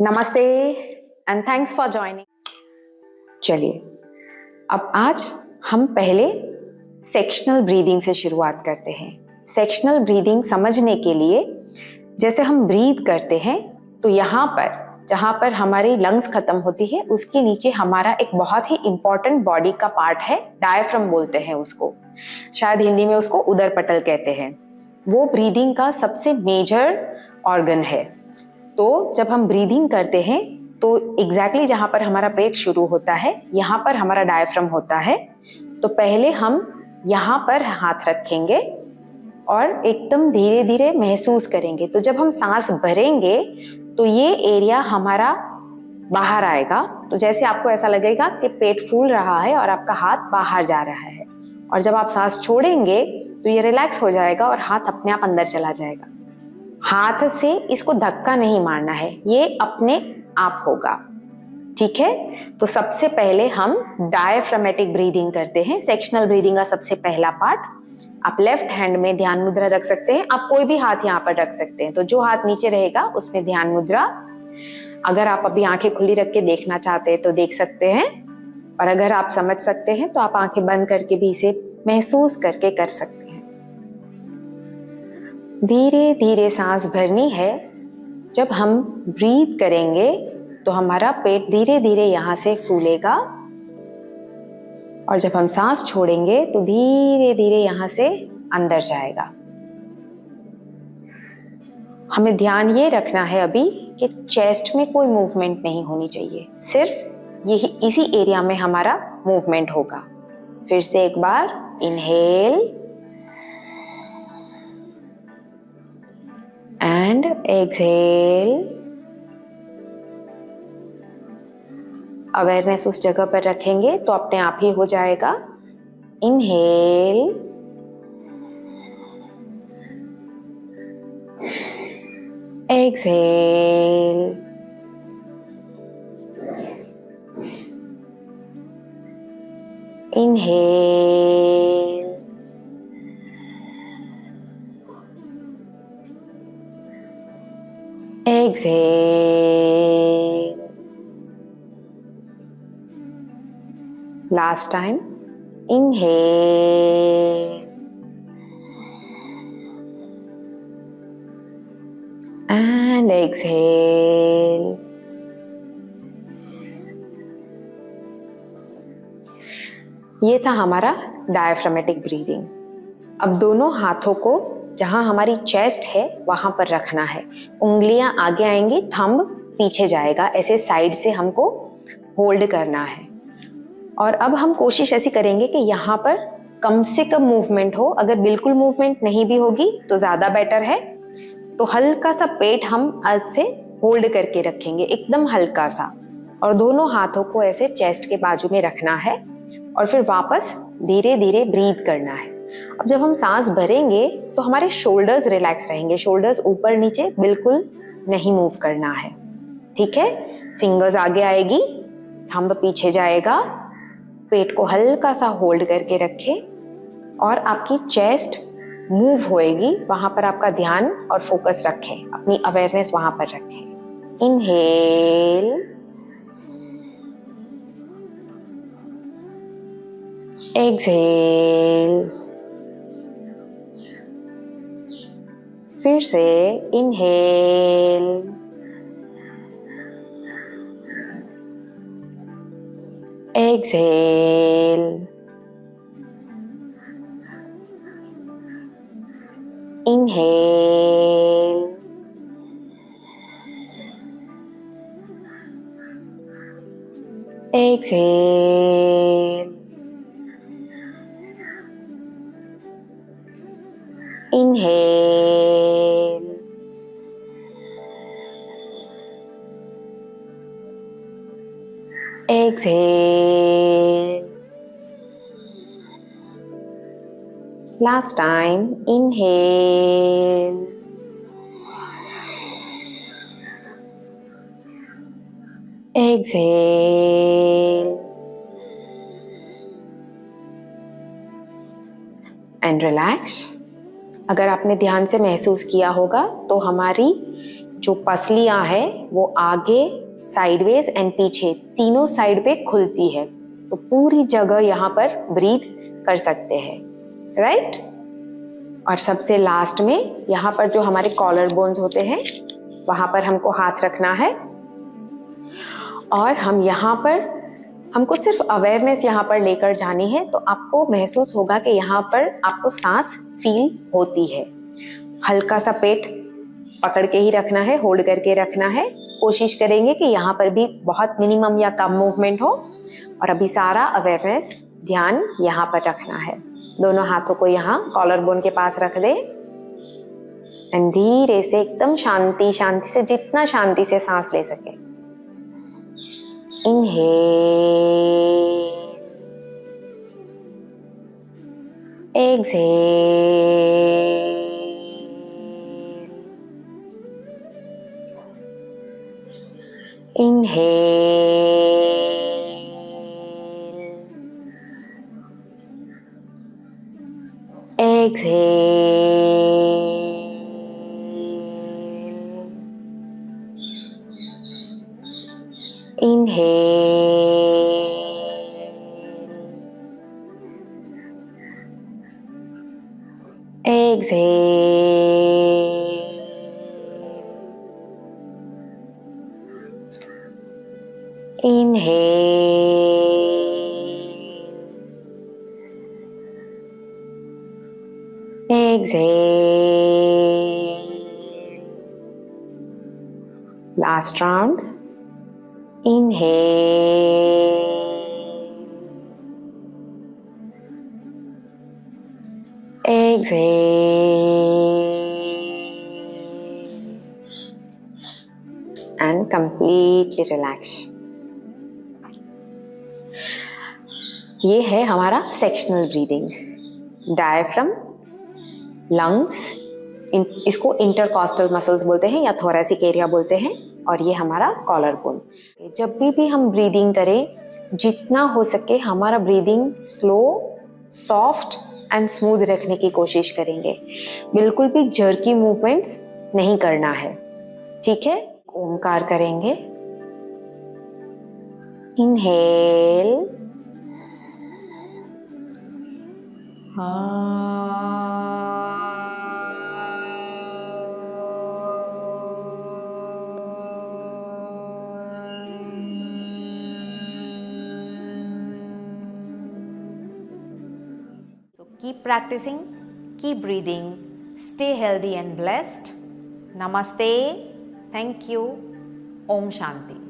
नमस्ते and thanks for joining. चलिए अब आज हम पहले सेक्शनल ब्रीदिंग से शुरुआत करते हैं। सेक्शनल ब्रीदिंग समझने के लिए जैसे हम ब्रीथ करते हैं तो यहाँ पर जहाँ पर हमारी लंग्स खत्म होती है उसके नीचे हमारा एक बहुत ही इंपॉर्टेंट बॉडी का पार्ट है, डायफ्राम बोलते हैं उसको, शायद हिंदी में उसको उदर पटल कहते हैं। वो ब्रीदिंग का सबसे मेजर ऑर्गन है। तो जब हम ब्रीदिंग करते हैं तो एग्जैक्टली जहां पर हमारा पेट शुरू होता है यहाँ पर हमारा डायफ्राम होता है। तो पहले हम यहाँ पर हाथ रखेंगे और एकदम धीरे धीरे महसूस करेंगे। तो जब हम सांस भरेंगे तो ये एरिया हमारा बाहर आएगा। तो जैसे आपको ऐसा लगेगा कि पेट फूल रहा है और आपका हाथ बाहर जा रहा है। और जब आप सांस छोड़ेंगे तो ये रिलैक्स हो जाएगा और हाथ अपने आप अंदर चला जाएगा। हाथ से इसको धक्का नहीं मारना है, ये अपने आप होगा। ठीक है, तो सबसे पहले हम डायफ्रामेटिक ब्रीदिंग करते हैं। सेक्शनल ब्रीदिंग का सबसे पहला पार्ट, आप लेफ्ट हैंड में ध्यान मुद्रा रख सकते हैं। आप कोई भी हाथ यहाँ पर रख सकते हैं, तो जो हाथ नीचे रहेगा उसमें ध्यान मुद्रा। अगर आप अभी आंखें खुली रख के देखना चाहते हैं तो देख सकते हैं, और अगर आप समझ सकते हैं तो आप आंखें बंद करके भी इसे महसूस करके कर सकते हैं। धीरे धीरे सांस भरनी है। जब हम ब्रीथ करेंगे तो हमारा पेट धीरे धीरे यहां से फूलेगा, और जब हम सांस छोड़ेंगे तो धीरे धीरे यहां से अंदर जाएगा। हमें ध्यान ये रखना है अभी कि चेस्ट में कोई मूवमेंट नहीं होनी चाहिए, सिर्फ यही इसी एरिया में हमारा मूवमेंट होगा। फिर से एक बार, इनहेल एंड एक्सहेल। अवेयरनेस उस जगह पर रखेंगे तो अपने आप ही हो जाएगा। Inhale, exhale, inhale, exhale. Last time, inhale and exhale. ये था हमारा डायफ्रामेटिक ब्रीदिंग। अब दोनों हाथों को जहां हमारी चेस्ट है वहां पर रखना है। उंगलियां आगे आएंगी, थंब पीछे जाएगा, ऐसे साइड से हमको होल्ड करना है। और अब हम कोशिश ऐसी करेंगे कि यहाँ पर कम से कम मूवमेंट हो। अगर बिल्कुल मूवमेंट नहीं भी होगी तो ज्यादा बेटर है। तो हल्का सा पेट हम हाथ से होल्ड करके रखेंगे, एकदम हल्का सा, और दोनों हाथों को ऐसे चेस्ट के बाजू में रखना है और फिर वापस धीरे धीरे ब्रीथ करना है। अब जब हम सांस भरेंगे तो हमारे शोल्डर्स रिलैक्स रहेंगे, शोल्डर्स ऊपर नीचे बिल्कुल नहीं मूव करना है। ठीक है, फिंगर्स आगे आएगी, थंब पीछे जाएगा, पेट को हल्का सा होल्ड करके रखें और आपकी चेस्ट मूव होएगी, वहां पर आपका ध्यान और फोकस रखें, अपनी अवेयरनेस वहां पर रखें। इनहेल, एक्सहेल, फिर से inhale, exhale, inhale, exhale, inhale, exhale. Last time, inhale, exhale and relax. अगर आपने ध्यान से महसूस किया होगा तो हमारी जो पसलियां है वो आगे, साइडवेज एंड पीछे तीनों साइड पे खुलती है, तो पूरी जगह यहाँ पर ब्रीथ कर सकते हैं, राइट। और सबसे लास्ट में यहाँ पर जो हमारे कॉलर बोन्स होते हैं वहां पर हमको हाथ रखना है और हम यहाँ पर हमको सिर्फ अवेयरनेस यहाँ पर लेकर जानी है, तो आपको महसूस होगा कि यहाँ पर आपको सांस फील होती है। हल्का सा पेट पकड़ के ही रखना है, होल्ड करके रखना है। कोशिश करेंगे कि यहाँ पर भी बहुत मिनिमम या कम मूवमेंट हो, और अभी सारा अवेयरनेस ध्यान यहाँ पर रखना है। दोनों हाथों को यहाँ कॉलर बोन के पास रख दे एंड धीरे से एकदम शांति से, जितना शांति से सांस ले सके। Inhale, exhale, inhale, exhale, inhale, exhale, inhale, exhale. Last round. Inhale, exhale, and completely relax. ये है हमारा सेक्शनल ब्रीदिंग। डायफ्रम, लंग्स, इसको इंटरकॉस्टल मसल्स बोलते हैं या थोरैसिक एरिया बोलते हैं, और ये हमारा कॉलर बोन। जब भी हम ब्रीदिंग करें, जितना हो सके हमारा breathing slow, soft and smooth रखने की कोशिश करेंगे। बिल्कुल भी जर्की मूवमेंट्स नहीं करना है, ठीक है। ओमकार करेंगे। Inhale, So keep practicing, keep breathing, stay healthy and blessed. Namaste. Thank you. Om Shanti.